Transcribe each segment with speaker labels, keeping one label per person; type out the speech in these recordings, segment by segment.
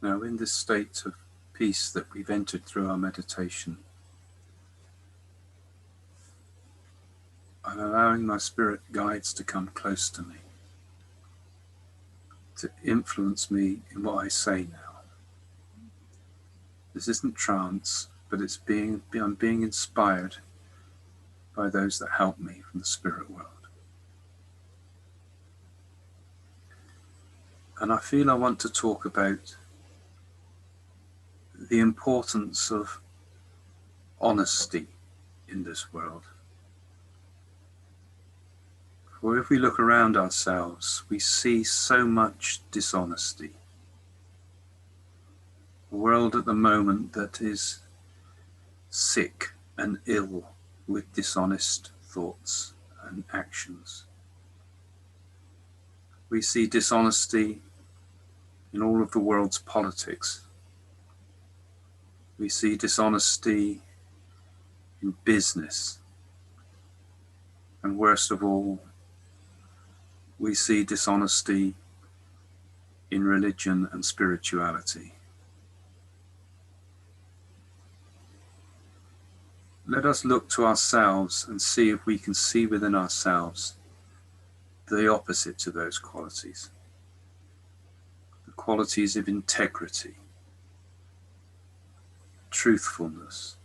Speaker 1: Now, in this state of peace that we've entered through our meditation, I'm allowing my spirit guides to come close to me, to influence me in what I say now. This isn't trance, but I'm being inspired by those that help me from the spirit world. And I feel I want to talk about the importance of honesty in this world. For if we look around ourselves, we see so much dishonesty. A world at the moment that is sick and ill with dishonest thoughts and actions. We see dishonesty in all of the world's politics. We see dishonesty in business. And worst of all, we see dishonesty in religion and spirituality. Let us look to ourselves and see if we can see within ourselves the opposite to those qualities. The qualities of integrity, truthfulness.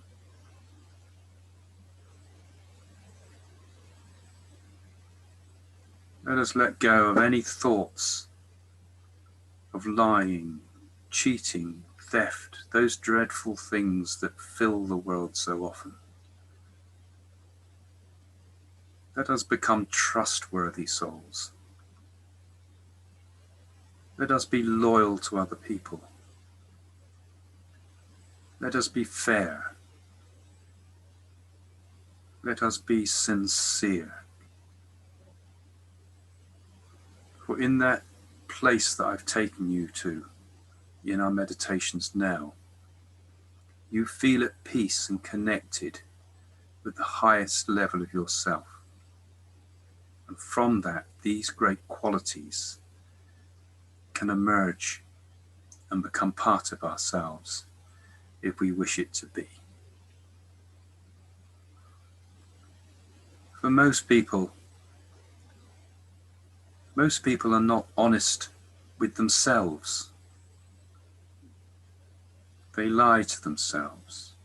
Speaker 1: Let us let go of any thoughts of lying, cheating, theft, those dreadful things that fill the world so often. Let us become trustworthy souls. Let us be loyal to other people. Let us be fair. Let us be sincere. For in that place that I've taken you to in our meditations now, you feel at peace and connected with the highest level of yourself. And from that, these great qualities can emerge and become part of ourselves if we wish it to be. For most people are not honest with themselves. They lie to themselves.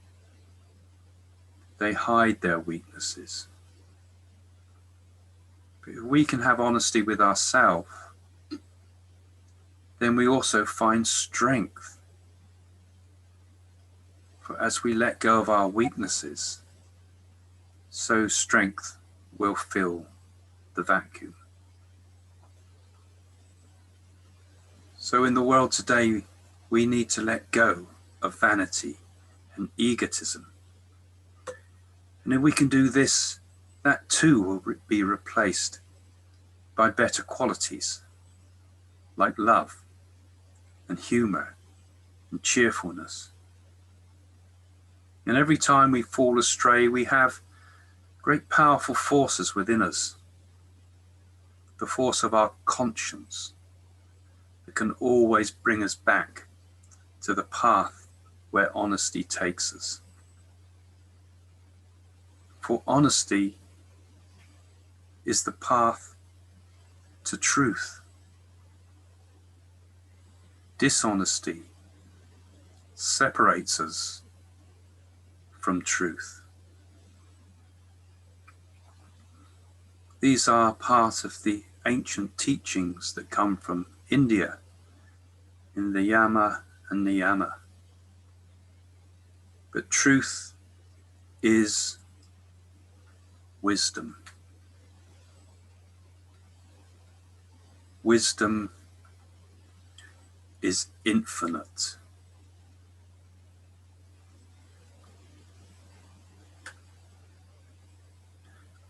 Speaker 1: They hide their weaknesses. But if we can have honesty with ourselves, then we also find strength. For as we let go of our weaknesses, so strength will fill the vacuum. So in the world today, we need to let go of vanity and egotism. And if we can do this, that too will be replaced by better qualities like love and humor and cheerfulness. And every time we fall astray, we have great powerful forces within us. The force of our conscience that can always bring us back to the path where honesty takes us. For honesty is the path to truth. Dishonesty separates us from truth. These are part of the ancient teachings that come from India in the Yama and Niyama. But truth is wisdom. Wisdom is infinite.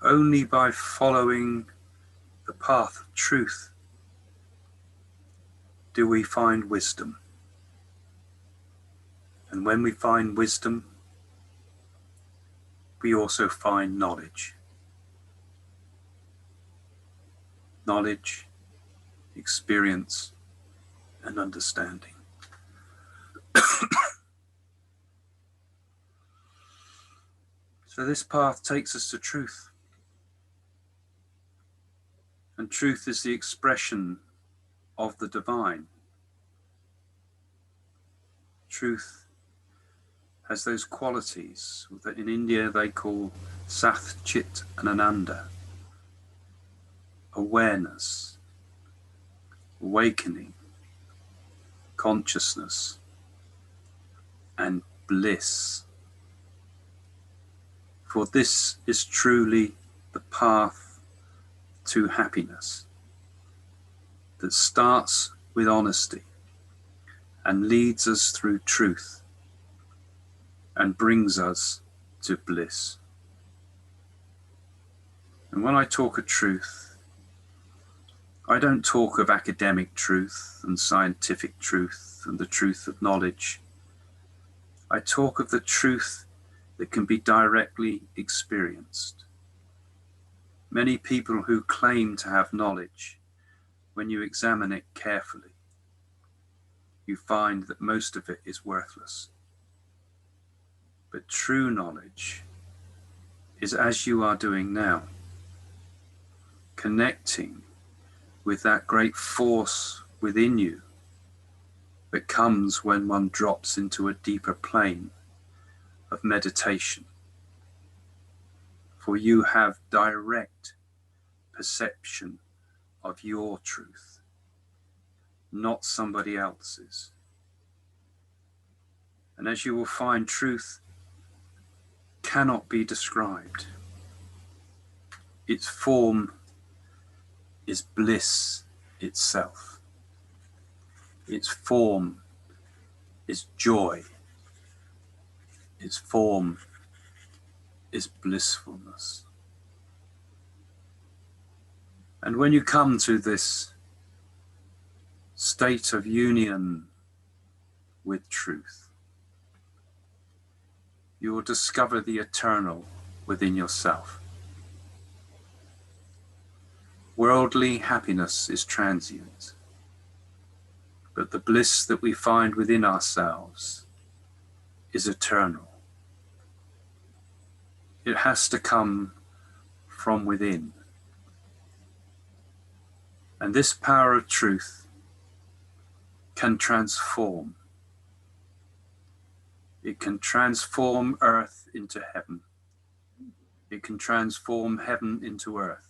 Speaker 1: Only by following the path of truth do we find wisdom. And when we find wisdom, we also find knowledge. Knowledge, experience, and understanding. So this path takes us to truth. And truth is the expression of the divine. Truth has those qualities that in India they call Sath, Chit and Ananda. Awareness, awakening, consciousness, and bliss. For this is truly the path to happiness that starts with honesty and leads us through truth and brings us to bliss. And when I talk of truth, I don't talk of academic truth and scientific truth and the truth of knowledge. I talk of the truth that can be directly experienced. Many people who claim to have knowledge, when you examine it carefully, you find that most of it is worthless. But true knowledge is as you are doing now, connecting with that great force within you that comes when one drops into a deeper plane of meditation. For you have direct perception of your truth, not somebody else's. And as you will find, truth cannot be described. Its form is bliss itself. Its form is joy. Its form is blissfulness. And when you come to this state of union with truth, you will discover the eternal within yourself. Worldly happiness is transient, but the bliss that we find within ourselves is eternal. It has to come from within. And this power of truth can transform. It can transform earth into heaven. It can transform heaven into earth.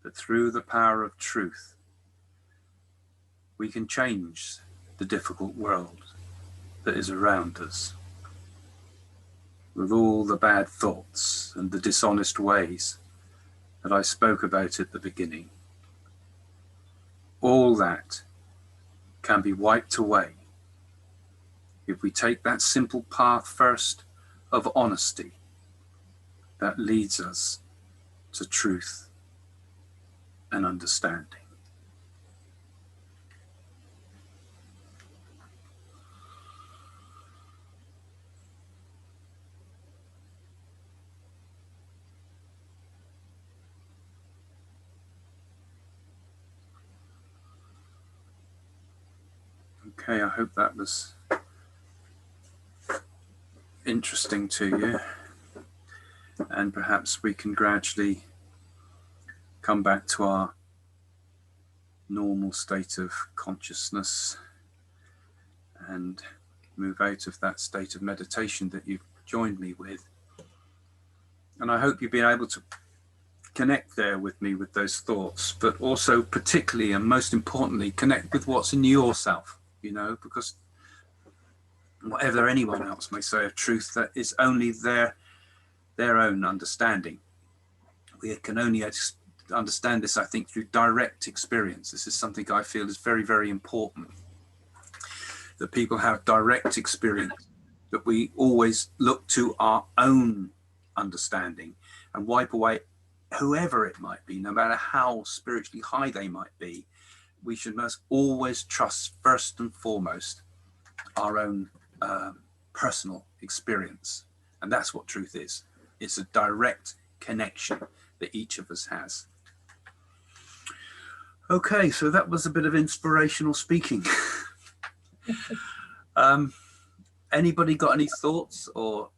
Speaker 1: But through the power of truth, we can change the difficult world that is around us, with all the bad thoughts and the dishonest ways that I spoke about at the beginning. All that can be wiped away if we take that simple path first of honesty that leads us to truth and understanding. Okay, I hope that was interesting to you, and perhaps we can gradually come back to our normal state of consciousness and move out of that state of meditation that you've joined me with. And I hope you've been able to connect there with me with those thoughts, but also particularly and most importantly, connect with what's in yourself, you know, because whatever anyone else may say of truth, that is only their own understanding. We can only understand this, I think, through direct experience. This is something I feel is very, very important, that people have direct experience, that we always look to our own understanding and wipe away whoever it might be, no matter how spiritually high they might be. We should most always trust first and foremost our own personal experience. And that's what truth is. It's a direct connection that each of us has. Okay, so that was a bit of inspirational speaking. Anybody got any thoughts or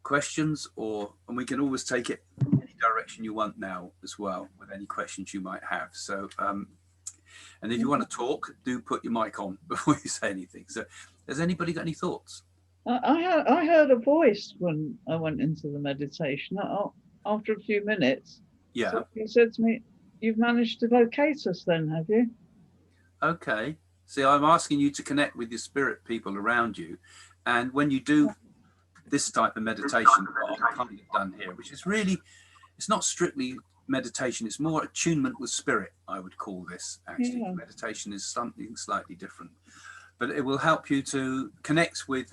Speaker 1: questions, and we can always take it any direction you want now as well with any questions you might have. So, and if you want to talk, do put your mic on before you say anything. So, has anybody got any thoughts?
Speaker 2: I heard a voice when I went into the meditation. After a few minutes,
Speaker 1: Yeah.
Speaker 2: so he said to me, "You've managed to locate us, then, have you?"
Speaker 1: Okay. See, I'm asking you to connect with your spirit people around you, and when you do this type of meditation, what I've kind of done here, which is really, it's not strictly meditation, it's more attunement with spirit, I would call this actually. Yeah. Meditation is something slightly different, but it will help you to connect with,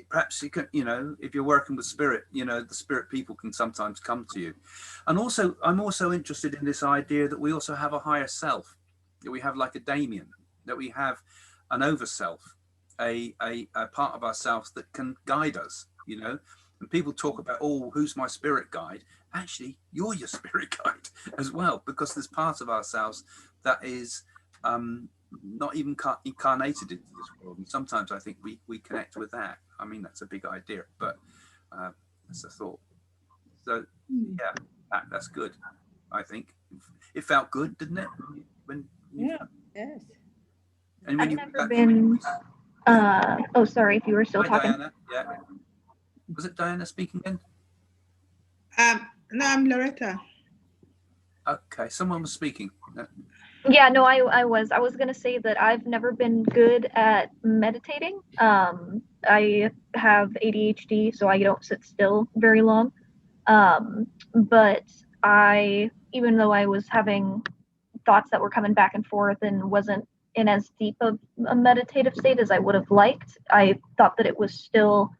Speaker 1: perhaps you can, you know, if you're working with spirit, you know, the spirit people can sometimes come to you. And also, I'm also interested in this idea that we also have a higher self, that we have like a Damien, that we have an over self, a part of ourselves that can guide us, you know. And people talk about, oh, who's my spirit guide? Actually, you're your spirit guide as well, because there's part of ourselves that is not even incarnated into this world. And sometimes I think we connect with that. I mean, that's a big idea, but that's a thought. So yeah, that's good. I think it felt good, didn't it? When
Speaker 2: yeah.
Speaker 3: Yes.
Speaker 1: And when
Speaker 4: I've never been. Oh, sorry if you were still talking.
Speaker 1: Diana. Yeah. Was it Diana speaking then?
Speaker 3: No, I'm Loretta.
Speaker 1: Okay, someone was speaking. No.
Speaker 4: Yeah, no, I was going to say that I've never been good at meditating. I have ADHD, so I don't sit still very long. But even though I was having thoughts that were coming back and forth and wasn't in as deep of a meditative state as I would have liked, I thought that it was still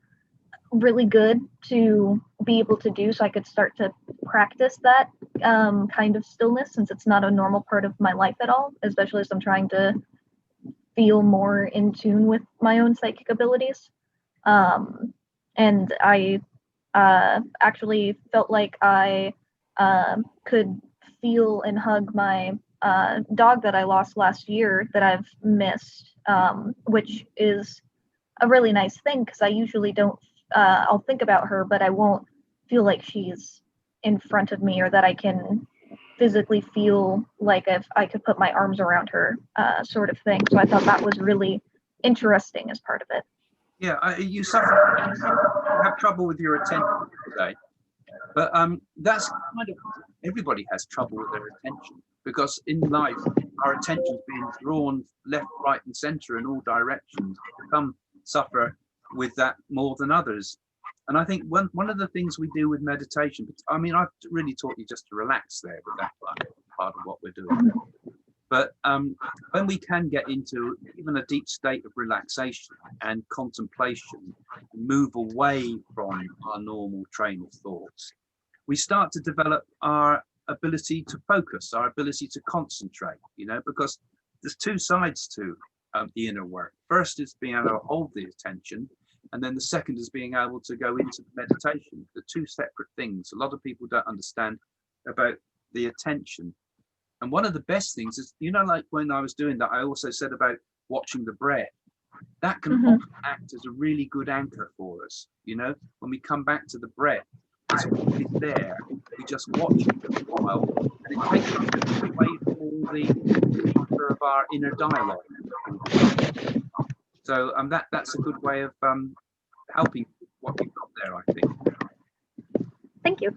Speaker 4: really good to be able to do, so I could start to practice that kind of stillness, since it's not a normal part of my life at all, especially as I'm trying to feel more in tune with my own psychic abilities. And I actually felt like I could feel and hug my dog that I lost last year that I've missed, which is a really nice thing, because I usually don't, I'll think about her, but I won't feel like she's in front of me, or that I can physically feel like if I could put my arms around her, sort of thing. So I thought that was really interesting as part of it.
Speaker 1: Yeah, you have trouble with your attention today, but that's kind of, everybody has trouble with their attention, because in life our attention's being drawn left, right, and centre in all directions. Some suffer with that more than others, and I think one of the things we do with meditation, I mean, I've really taught you just to relax there with that part of what we're doing. But when we can get into even a deep state of relaxation and contemplation, move away from our normal train of thoughts, we start to develop our ability to focus, our ability to concentrate, you know, because there's two sides to the inner work. First is being able to hold the attention, and then the second is being able to go into meditation. The two separate things. A lot of people don't understand about the attention. And one of the best things is, you know, like when I was doing that, I also said about watching the breath. That can often act as a really good anchor for us. You know, when we come back to the breath, it's always there. We just watch it for a while, and it takes us away from all the pressure of our inner dialogue. So that's a good way of helping what we've got there, I think.
Speaker 4: Thank you.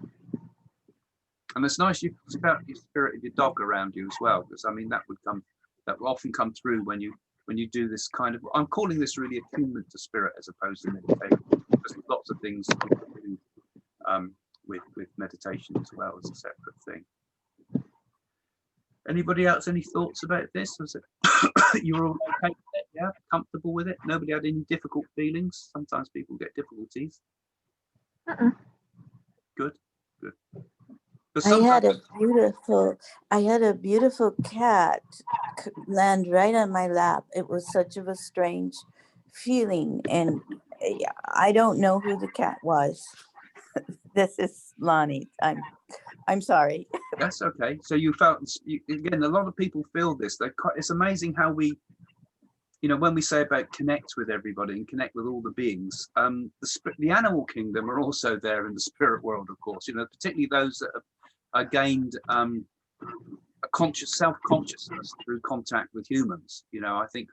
Speaker 1: And it's nice you felt your spirit of your dog around you as well, because I mean that will often come through when you do this kind of, I'm calling this really attunement to spirit as opposed to meditation, because there's lots of things we can do with meditation as well as a separate thing. Anybody else any thoughts about this? Was it you were all okay with it? Yeah, comfortable with it? Nobody had any difficult feelings? Sometimes people get difficulties. Good.
Speaker 5: I had a beautiful cat land right on my lap. It was such of a strange feeling, and I don't know who the cat was. This is Lonnie. I'm sorry.
Speaker 1: That's okay. So you felt, again, a lot of people feel this. It's amazing how we you know, when we say about connect with everybody and connect with all the beings, the animal kingdom are also there in the spirit world, of course, you know, particularly those that have gained a conscious self-consciousness through contact with humans. You know, I think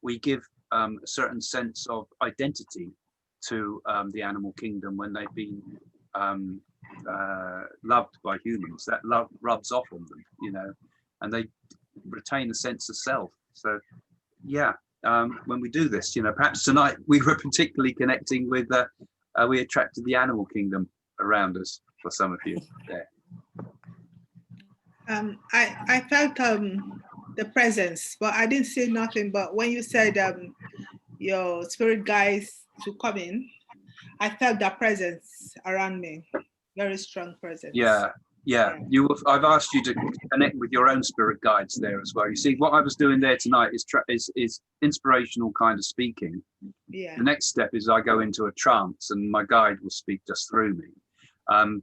Speaker 1: we give a certain sense of identity to the animal kingdom when they've been loved by humans. That love rubs off on them, you know, and they retain a sense of self. So yeah, when we do this, you know, perhaps tonight we were particularly connecting with we attracted the animal kingdom around us for some of you there.
Speaker 3: I felt the presence, but I didn't say nothing. But when you said your spirit guides to come in, I felt that presence around me, very strong presence.
Speaker 1: Yeah. I've asked you to connect with your own spirit guides there as well. You see, what I was doing there tonight is inspirational kind of speaking.
Speaker 3: Yeah.
Speaker 1: The next step is I go into a trance and my guide will speak just through me.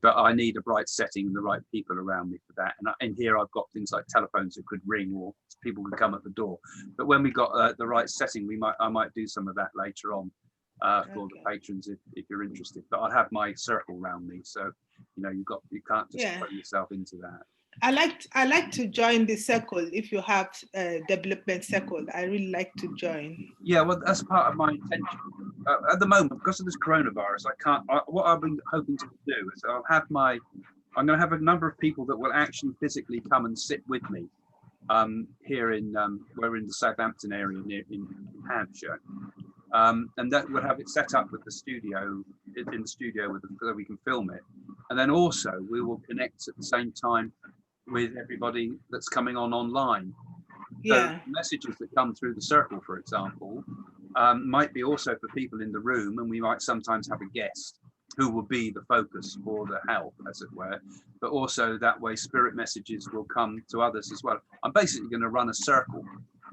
Speaker 1: But I need a bright setting and the right people around me for that. And in here, I've got things like telephones that could ring or people could come at the door. But when we got the right setting, I might do some of that later on for the patrons if you're interested. But I have my circle around me, so you know you can't just put yourself into that.
Speaker 3: I like to join the circle if you have a development circle. I really like to join.
Speaker 1: Yeah, well, that's part of my intention. At the moment, because of this coronavirus, I can't. What I've been hoping to do is I'm going to have a number of people that will actually physically come and sit with me here we're in the Southampton area in Hampshire. And that would have it set up with the studio, in the studio so we can film it. And then also we will connect at the same time with everybody that's coming online.
Speaker 3: Yeah.
Speaker 1: So messages that come through the circle, for example, might be also for people in the room, and we might sometimes have a guest who will be the focus for the help, as it were. But also that way spirit messages will come to others as well. I'm basically going to run a circle,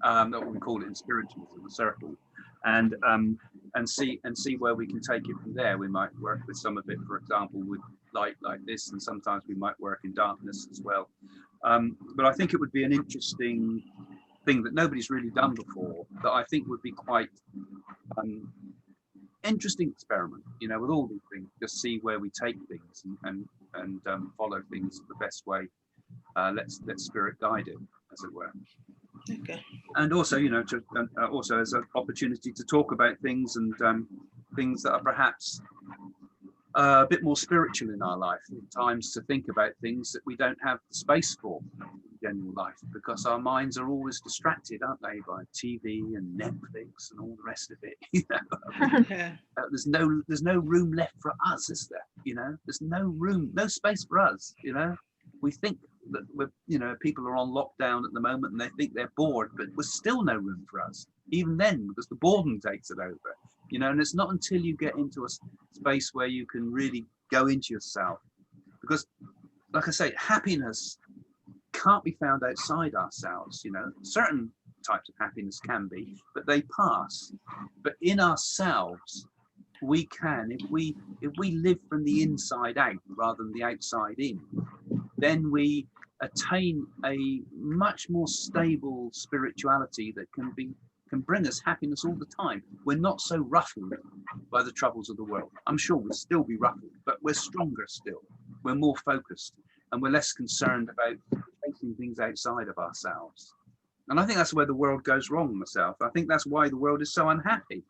Speaker 1: that we call it in spiritualism, a circle. And see where we can take it from there. We might work with some of it, for example, with light like this, and sometimes we might work in darkness as well. But I think it would be an interesting thing that nobody's really done before, that I think would be quite interesting experiment, you know, with all these things, just see where we take things and follow things the best way. Let spirit guide it, as it were.
Speaker 3: Okay.
Speaker 1: And also, you know, also as an opportunity to talk about things and things that are perhaps a bit more spiritual in our life. Times to think about things that we don't have the space for in general life, because our minds are always distracted, aren't they, by TV and Netflix and all the rest of it. You know,
Speaker 3: Yeah.
Speaker 1: there's no room left for us, is there? You know, there's no room, no space for us. You know, we think that people are on lockdown at the moment and they think they're bored, but there's still no room for us, even then, because the boredom takes it over, you know. And it's not until you get into a space where you can really go into yourself, because like I say, happiness can't be found outside ourselves. You know, certain types of happiness can be, but they pass. But in ourselves, we can, if we live from the inside out rather than the outside in, then we attain a much more stable spirituality that can bring us happiness all the time. We're not so ruffled by the troubles of the world. I'm sure we'll still be ruffled, but we're stronger still. We're more focused, and we're less concerned about facing things outside of ourselves. And I think that's where the world goes wrong, myself. I think that's why the world is so unhappy,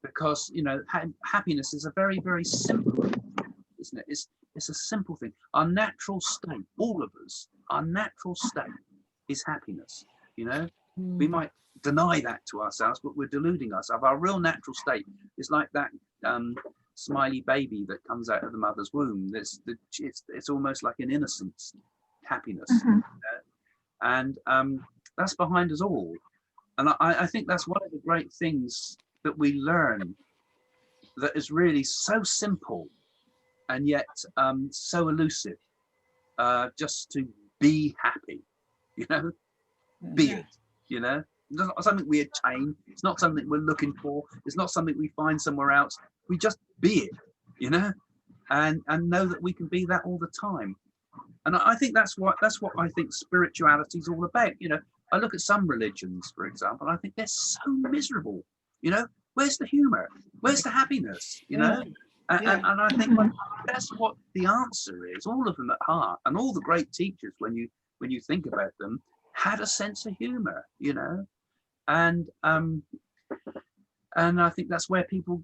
Speaker 1: because, you know, happiness is a very, very simple thing, isn't it? It's a simple thing. Our natural state, all of us, our natural state is happiness. You know, we might deny that to ourselves, but we're deluding ourselves. Our real natural state is like that smiley baby that comes out of the mother's womb. It's almost like an innocence, happiness.
Speaker 4: Mm-hmm.
Speaker 1: You know? And that's behind us all. And I think that's one of the great things that we learn, that is really so simple and yet so elusive, just to be happy, you know, be it, you know. It's not something we attain, it's not something we're looking for, it's not something we find somewhere else. We just be it, you know, and know that we can be that all the time. And I think that's what I think spirituality is all about. You know, I look at some religions, for example, and I think they're so miserable. You know, where's the humor? Where's the happiness? You know, and I think that's what the answer is. All of them at heart, and all the great teachers, when you think about them, had a sense of humor. You know, and I think that's where people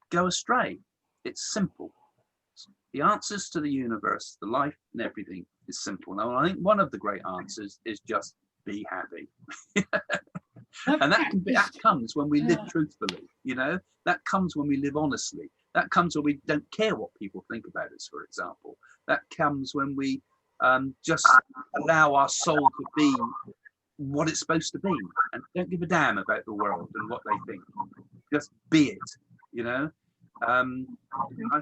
Speaker 1: go astray. It's simple. The answers to the universe, the life and everything is simple. Now, I think one of the great answers is just be happy. And that comes when we live truthfully, you know, that comes when we live honestly. That comes when we don't care what people think about us, for example. That comes when we just allow our soul to be what it's supposed to be and don't give a damn about the world and what they think. Just be it, you know. I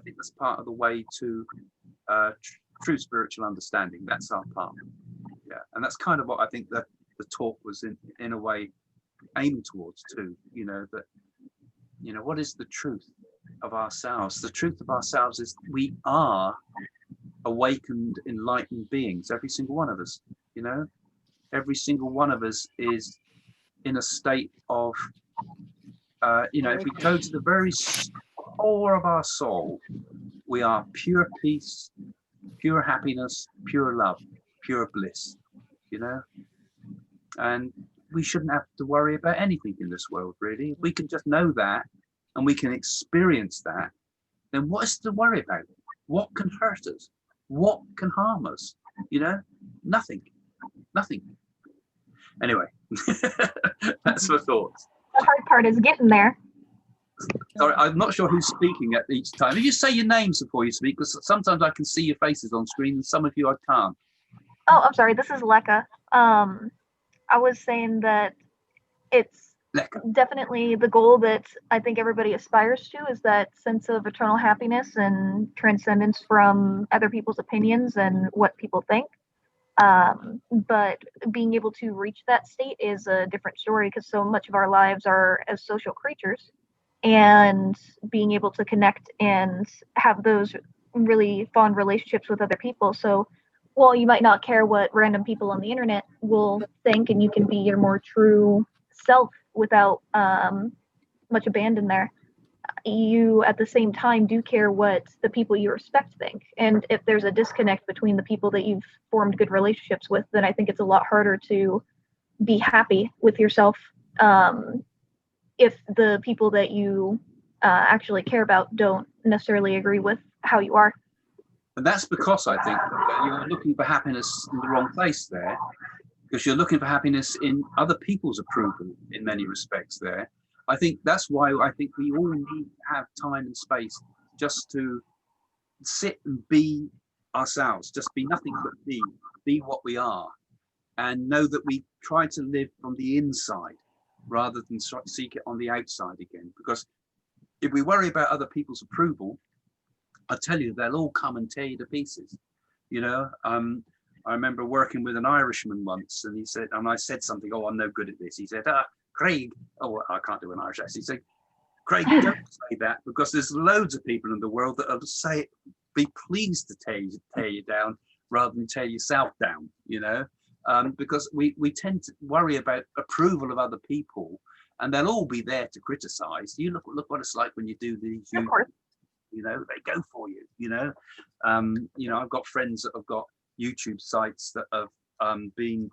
Speaker 1: think that's part of the way to true spiritual understanding. That's our part. Yeah, and that's kind of what I think the talk was in a way aiming towards too. You know, that, you know, what is the truth of ourselves? The truth of ourselves is we are awakened, enlightened beings, every single one of us. You know, every single one of us is in a state of you know, if we go to the very core of our soul, we are pure peace, pure happiness, pure love, pure bliss, you know, and we shouldn't have to worry about anything in this world, really. If we can just know that and we can experience that, then what is to worry about? What can hurt us? What can harm us? You know, nothing. Anyway, that's my thoughts.
Speaker 4: The hard part is getting there.
Speaker 1: Sorry, I'm not sure who's speaking at each time. If you say your names before you speak, because sometimes I can see your faces on screen and some of you I can't.
Speaker 4: Oh, I'm sorry. This is Leka. I was saying that it's definitely the goal that I think everybody aspires to, is that sense of eternal happiness and transcendence from other people's opinions and what people think. But being able to reach that state is a different story, because so much of our lives are as social creatures, and being able to connect and have those really fond relationships with other people. So while you might not care what random people on the internet will think, and you can be your more true self without much abandon there, you at the same time do care what the people you respect think. And if there's a disconnect between the people that you've formed good relationships with, then I think it's a lot harder to be happy with yourself if the people that you actually care about don't necessarily agree with how you are.
Speaker 1: And that's because I think that you're looking for happiness in the wrong place there, because you're looking for happiness in other people's approval in many respects there. I think that's why I think we all need to have time and space just to sit and be ourselves, just be nothing but be what we are, and know that we try to live from the inside rather than seek it on the outside again. Because if we worry about other people's approval, I tell you, they'll all come and tear you to pieces. You know, I remember working with an Irishman once, and he said, and I said something, oh, I'm no good at this. He said, Craig, oh, I can't do an Irish accent. He said, Craig, don't say that, because there's loads of people in the world that will say, be pleased to tear you down rather than tear yourself down, you know, because we tend to worry about approval of other people, and they'll all be there to criticize. You look what it's like when you do these, you know, they go for you, you know. You know, I've got friends that have got YouTube sites that have been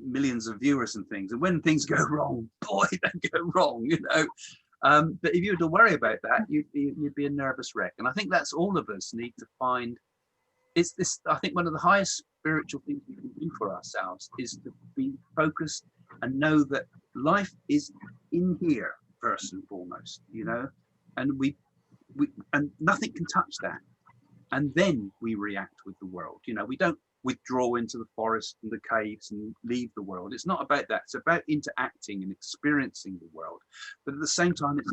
Speaker 1: millions of viewers and things, and when things go wrong, boy, they go wrong, you know. But if you were to worry about that, you'd be a nervous wreck. And I think that's all of us need to find. It's this. I think one of the highest spiritual things we can do for ourselves is to be focused and know that life is in here first and foremost, you know, and we and nothing can touch that. And then we react with the world. You know, we don't withdraw into the forest and the caves and leave the world. It's not about that. It's about interacting and experiencing the world. But at the same time, it's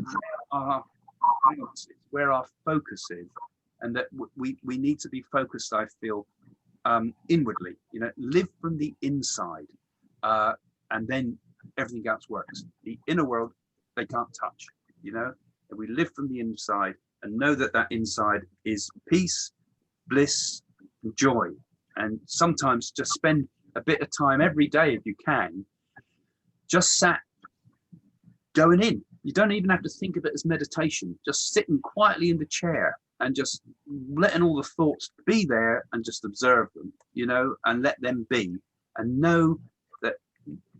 Speaker 1: where our focus is, and that we need to be focused, I feel, inwardly. You know, live from the inside, and then everything else works. The inner world, they can't touch. You know, and we live from the inside and know that that inside is peace, bliss, and joy. And sometimes just spend a bit of time every day, if you can, just sat going in. You don't even have to think of it as meditation, just sitting quietly in the chair and just letting all the thoughts be there and just observe them, you know, and let them be, and know that,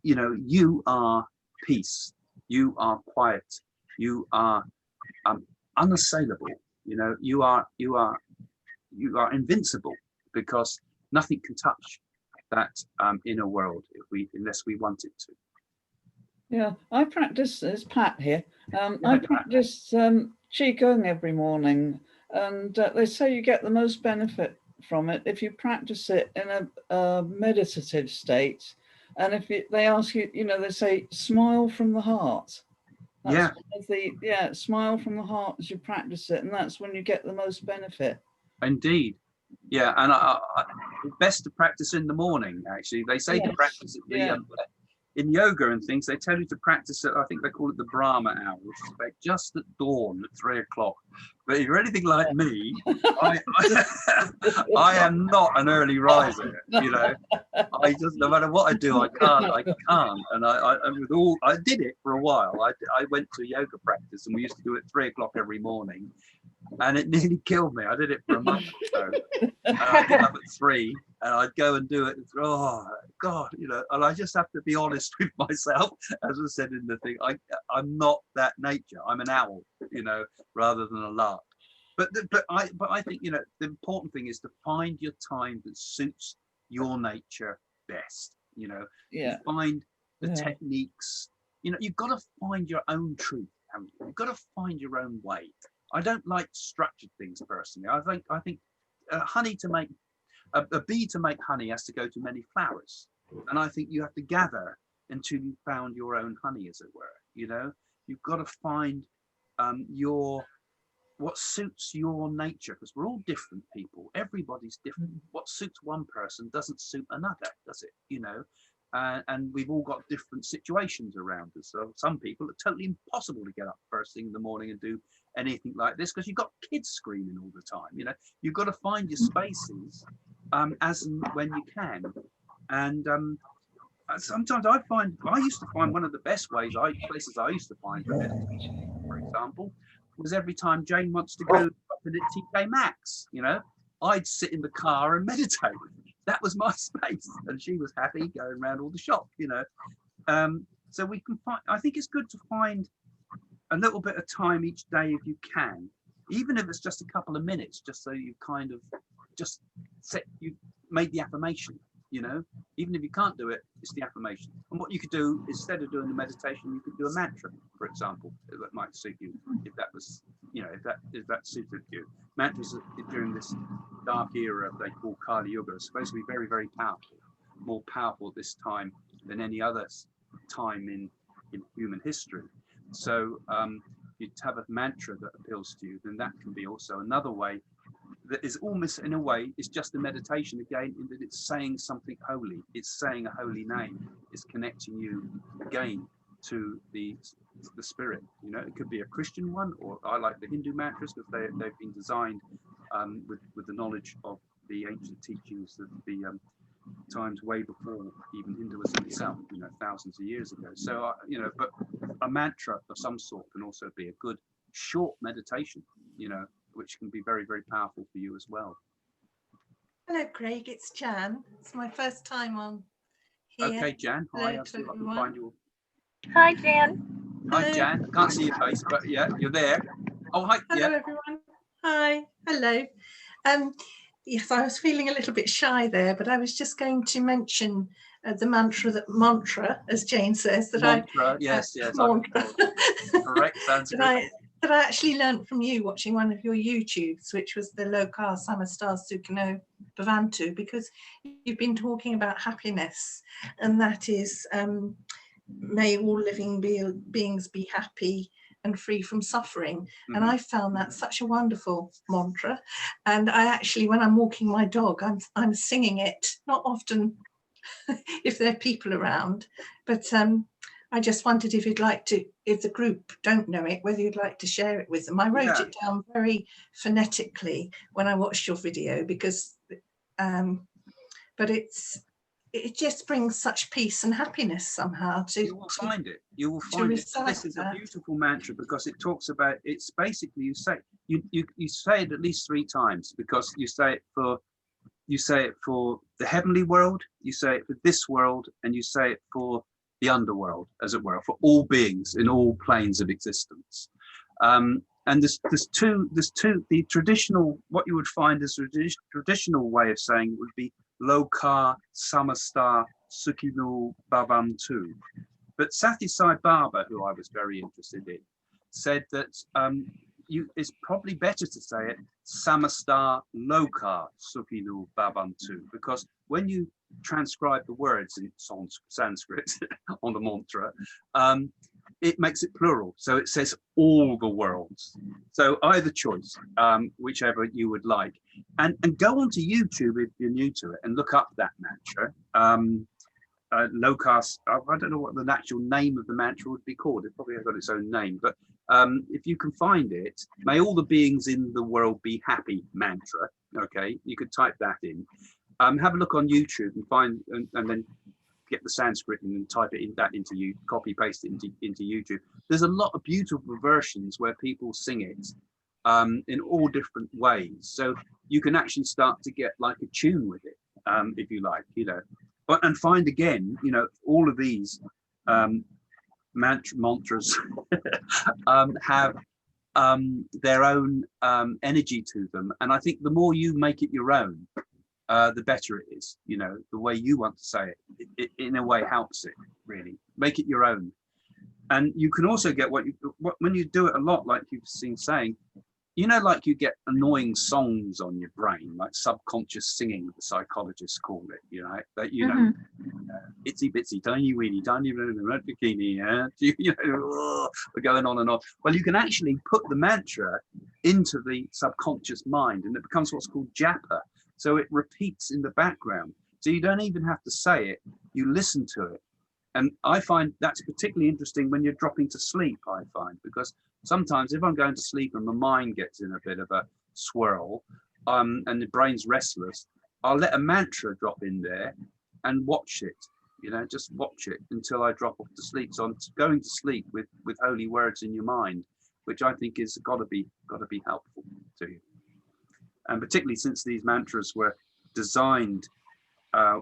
Speaker 1: you know, you are peace, you are quiet, you are unassailable, you know, you are invincible, because nothing can touch that inner world unless we want it to.
Speaker 2: Yeah, I practice, it's Pat here, I practice Qigong every morning, and they say you get the most benefit from it if you practice it in a meditative state. And if they ask you, you know, they say smile from the heart. That's smile from the heart as you practice it, and that's when you get the most benefit.
Speaker 1: Indeed. Yeah, and it's best to practice in the morning, actually. They say to practice at in yoga and things, they tell you to practice it, I think they call it the Brahma hour, which is about just at dawn at 3 o'clock. But if you're anything like me, I am not an early riser, you know. I just, no matter what I do, I can't. And I did it for a while. I went to yoga practice, and we used to do it 3 o'clock every morning. And it nearly killed me. I did it for a month or so. I'd get up at 3 and I'd go and do it. And, oh God, you know, and I just have to be honest with myself. As I said in the thing, I'm not that nature. I'm an owl, you know, rather than a lark. But I think, you know, the important thing is to find your time that suits your nature best. You know, you find the techniques. You know, you've got to find your own truth. Haven't you? You've got to find your own way. I don't like structured things personally. I think honey to make a bee to make honey has to go to many flowers, and I think you have to gather until you found your own honey, as it were. You know, you've got to find what suits your nature, because we're all different people. Everybody's different. What suits one person doesn't suit another, does it? You know. And we've all got different situations around us. So some people are totally impossible to get up first thing in the morning and do anything like this, because you've got kids screaming all the time. You know, you've got to find your spaces as and when you can. And sometimes I used to find one of the best places I used to find for meditation, for example, was every time Jane wants to go shopping at TK Maxx. You know, I'd sit in the car and meditate. That was my space, and she was happy going around all the shop, you know. So we can find, I think it's good to find a little bit of time each day if you can, even if it's just a couple of minutes, just so you kind of just you made the affirmation, you know. Even if you can't do it, it's the affirmation. And what you could do, instead of doing the meditation, you could do a mantra, for example. That might suit you, if that was, you know, if that suited you. Mantras during this dark era they call Kali Yuga are supposed to be very, very powerful, more powerful at this time than any other time in human history. So you have a mantra that appeals to you, then that can be also another way that is almost, in a way, it's just a meditation again, in that it's saying something holy. It's saying a holy name. It's connecting you again to the spirit. You know, it could be a Christian one, or I like the Hindu mantras, because they've been designed with the knowledge of the ancient teachings of the times way before even Hinduism itself, you know, thousands of years ago. So you know, but a mantra of some sort can also be a good short meditation, you know, which can be very, very powerful for you as well.
Speaker 6: Hello, Craig. It's Jan. It's my first time on here.
Speaker 1: Okay, Jan. Hi. I'll see if I can find you.
Speaker 4: Hi, Jan.
Speaker 1: Hi, Jan. I can't see your face, but yeah, you're there. Oh, hi.
Speaker 6: Hello, everyone. Hi. Hello. Yes, I was feeling a little bit shy there, but I was just going to mention the mantra, as Jane says, that
Speaker 1: mantra, yes,
Speaker 6: mantra.
Speaker 1: Correct, Sanskrit.
Speaker 6: that I actually learned from you watching one of your YouTubes, which was the Lokar Samastar Sukhino Bhavantu, because you've been talking about happiness, and that is, may all living beings be happy and free from suffering. And I found that such a wonderful mantra. And I actually, when I'm walking my dog, I'm singing it, not often if there are people around, but I just wondered if you'd like to, if the group don't know it, whether you'd like to share it with them. I wrote it down very phonetically when I watched your video, because, but it's, it just brings such peace and happiness somehow to
Speaker 1: you will find it. You will find it.
Speaker 6: recite
Speaker 1: This is a
Speaker 6: that.
Speaker 1: beautiful mantra because it talks about, it's basically you say it at least 3 times, because you say it for the heavenly world, you say it for this world, and you say it for the underworld, as it were, for all beings in all planes of existence. And there's two, the traditional, what you would find is a traditional way of saying would be Loka Samasta Sukhino Bhavantu. But Sathya Sai Baba, who I was very interested in, said that it's probably better to say it Samasta Loka Sukhino Bhavantu, because when you transcribe the words in Sanskrit on the mantra, it makes it plural, so it says all the worlds. So either choice, whichever you would like, and go onto YouTube if you're new to it and look up that mantra. Lokas, I don't know what the actual name of the mantra would be called. It probably has got its own name, but if you can find it, may all the beings in the world be happy mantra. Okay, you could type that in. Have a look on YouTube and find, and then get the Sanskrit and type it into you, copy paste it into YouTube. There's a lot of beautiful versions where people sing it in all different ways, so you can actually start to get like a tune with it, if you like, but and find again, all of these mantras have their own energy to them, and I think the more you make it your own, the better it is. The way you want to say it in a way helps it, really. Make it your own. And you can also get when you do it a lot, like you've seen saying, like you get annoying songs on your brain, like subconscious singing, the psychologists call it, that, itsy bitsy, tiny weeny, tiny red bikini, we're going on and on. Well, you can actually put the mantra into the subconscious mind, and it becomes what's called japa. So it repeats in the background. So you don't even have to say it, you listen to it. And I find that's particularly interesting when you're dropping to sleep, I find, because sometimes if I'm going to sleep and my mind gets in a bit of a swirl, and the brain's restless, I'll let a mantra drop in there and watch it, just watch it until I drop off to sleep. So I'm going to sleep with holy words in your mind, which I think is got to be helpful to you. And particularly since these mantras were designed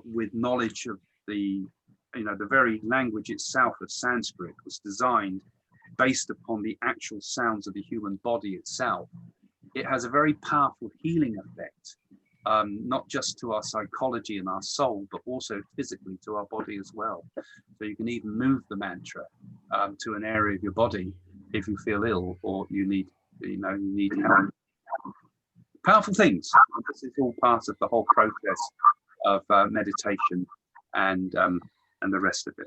Speaker 1: with knowledge of the very language itself of Sanskrit was designed based upon the actual sounds of the human body itself. It has a very powerful healing effect, not just to our psychology and our soul, but also physically to our body as well. So you can even move the mantra to an area of your body if you feel ill or you need help. Powerful things. This is all part of the whole process of meditation and the rest of it.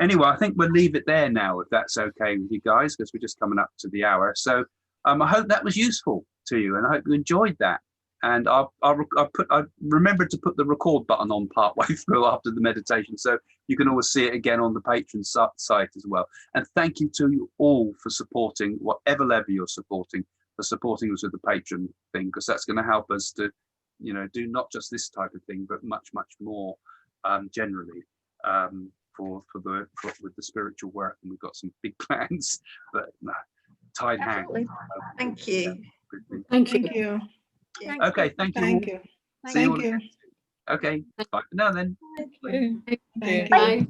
Speaker 1: Anyway, I think we'll leave it there now, if that's okay with you guys, because we're just coming up to the hour. So I hope that was useful to you, and I hope you enjoyed that. And I remembered to put the record button on partway through after the meditation, so you can always see it again on the Patron site as well. And thank you to you all for supporting, whatever level you're supporting, for supporting us with the Patron thing, because that's going to help us to, do not just this type of thing, but much, much more generally with the spiritual work. And we've got some big plans, but tied hands.
Speaker 6: Thank you.
Speaker 3: Thank you.
Speaker 1: Okay, thank you.
Speaker 3: Thank you.
Speaker 1: See you all
Speaker 3: Thank you.
Speaker 1: again. Okay, bye for now then.
Speaker 2: Thank you.
Speaker 3: Thank you.
Speaker 4: Bye.